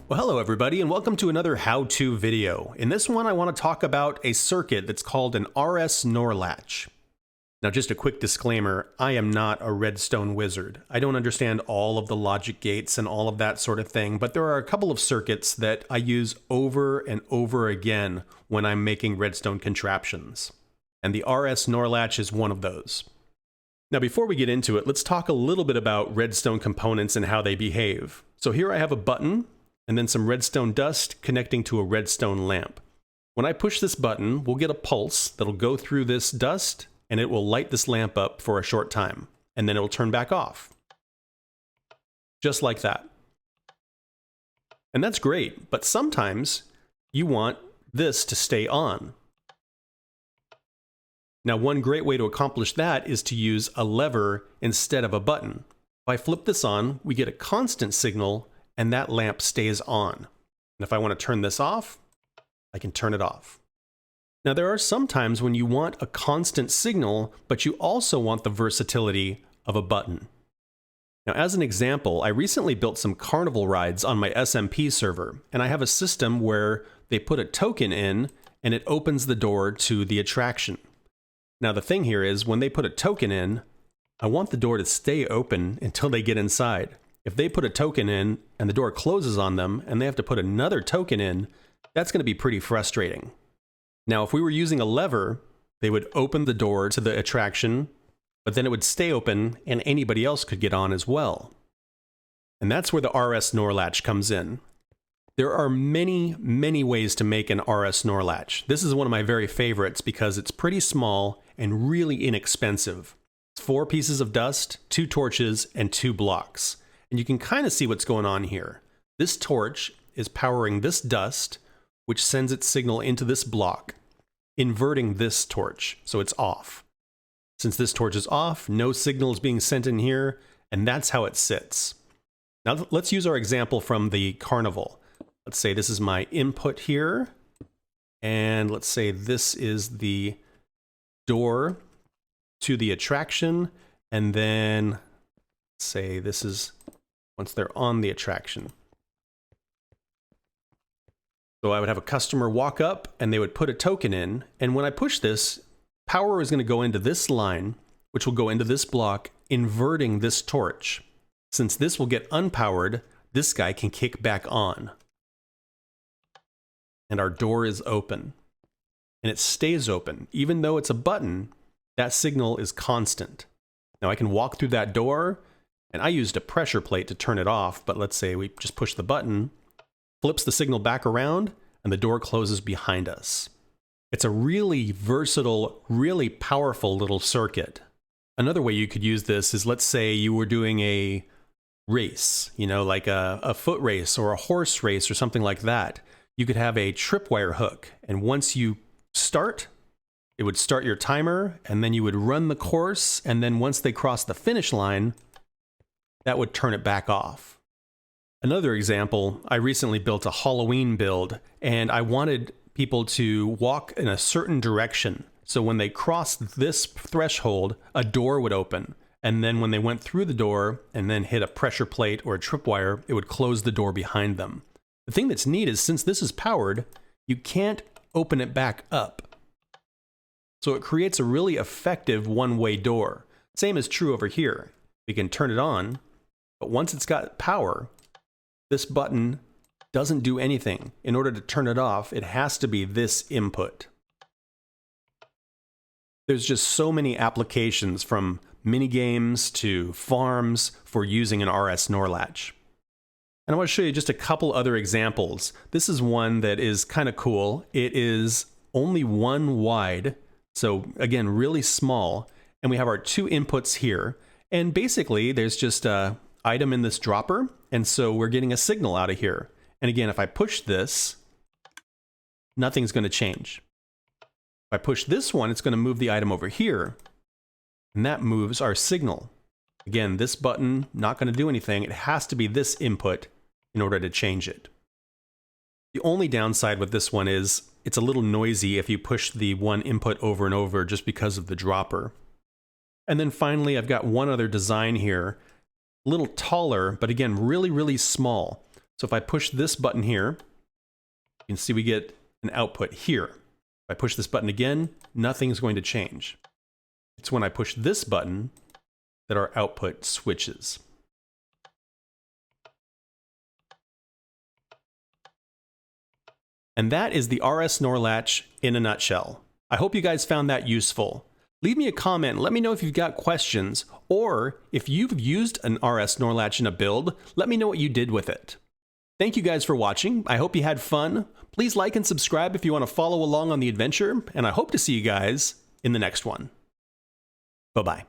Well, hello everybody, and welcome to another how-to video. In this one, I want to talk about a circuit that's called an RS Nor Latch. Now, just a quick disclaimer, I am not a redstone wizard. I don't understand all of the logic gates and all of that sort of thing, but there are a couple of circuits that I use over and over again when I'm making redstone contraptions. And the RS Nor Latch is one of those. Now, before we get into it, let's talk a little bit about redstone components and how they behave. So here I have a button, and then some redstone dust connecting to a redstone lamp. When I push this button, we'll get a pulse that'll go through this dust, and it will light this lamp up for a short time, and then it will turn back off. Just like that. And that's great, but sometimes you want this to stay on. Now, one great way to accomplish that is to use a lever instead of a button. If I flip this on, we get a constant signal, and that lamp stays on. And if I want to turn this off, I can turn it off. Now, there are some times when you want a constant signal, but you also want the versatility of a button. Now, as an example, I recently built some carnival rides on my SMP server, and I have a system where they put a token in, and it opens the door to the attraction. Now, the thing here is, when they put a token in, I want the door to stay open until they get inside. If they put a token in and the door closes on them and they have to put another token in, that's going to be pretty frustrating. Now, if we were using a lever, they would open the door to the attraction, but then it would stay open and anybody else could get on as well. And that's where the RS Nor Latch comes in. There are many, many ways to make an RS Nor Latch. This is one of my very favorites because it's pretty small and really inexpensive. It's 4 pieces of dust, 2 torches, and 2 blocks. And you can kind of see what's going on here. This torch is powering this dust, which sends its signal into this block, inverting this torch, so it's off. Since this torch is off, no signal is being sent in here, and that's how it sits. Now let's use our example from the carnival. Let's say this is my input here, and let's say this is the door to the attraction, and then let's say this is once they're on the attraction. So I would have a customer walk up and they would put a token in, and when I push this, power is going to go into this line, which will go into this block, inverting this torch. Since this will get unpowered, this guy can kick back on. And our door is open. And it stays open. Even though it's a button, that signal is constant. Now I can walk through that door, and I used a pressure plate to turn it off, but let's say we just push the button, flips the signal back around, and the door closes behind us. It's a really versatile, really powerful little circuit. Another way you could use this is, let's say you were doing a race, like a foot race or a horse race or something like that. You could have a tripwire hook, and once you start, it would start your timer, and then you would run the course, and then once they cross the finish line, that would turn it back off. Another example, I recently built a Halloween build, and I wanted people to walk in a certain direction. So when they crossed this threshold, a door would open. And then when they went through the door and then hit a pressure plate or a tripwire, it would close the door behind them. The thing that's neat is, since this is powered, you can't open it back up. So it creates a really effective one-way door. Same is true over here. We can turn it on, but once it's got power, this button doesn't do anything. In order to turn it off, it has to be this input. There's just so many applications, from mini games to farms, for using an RS Nor Latch. And I want to show you just a couple other examples. This is one that is kind of cool. It is only 1 wide, so again, really small. And we have our 2 inputs here. And basically, there's just a item in this dropper, and so we're getting a signal out of here. And again, if I push this, nothing's going to change. If I push this one, it's going to move the item over here, and that moves our signal. Again, this button, not going to do anything. It has to be this input in order to change it. The only downside with this one is it's a little noisy if you push the one input over and over just because of the dropper. And then finally, I've got one other design here, a little taller, but again, really, really small. So if I push this button here, you can see we get an output here. If I push this button again, nothing's going to change. It's when I push this button that our output switches. And that is the RS Nor Latch in a nutshell. I hope you guys found that useful. Leave me a comment and let me know if you've got questions, or if you've used an RS Nor Latch in a build, let me know what you did with it. Thank you guys for watching. I hope you had fun. Please like and subscribe if you want to follow along on the adventure, and I hope to see you guys in the next one. Bye-bye.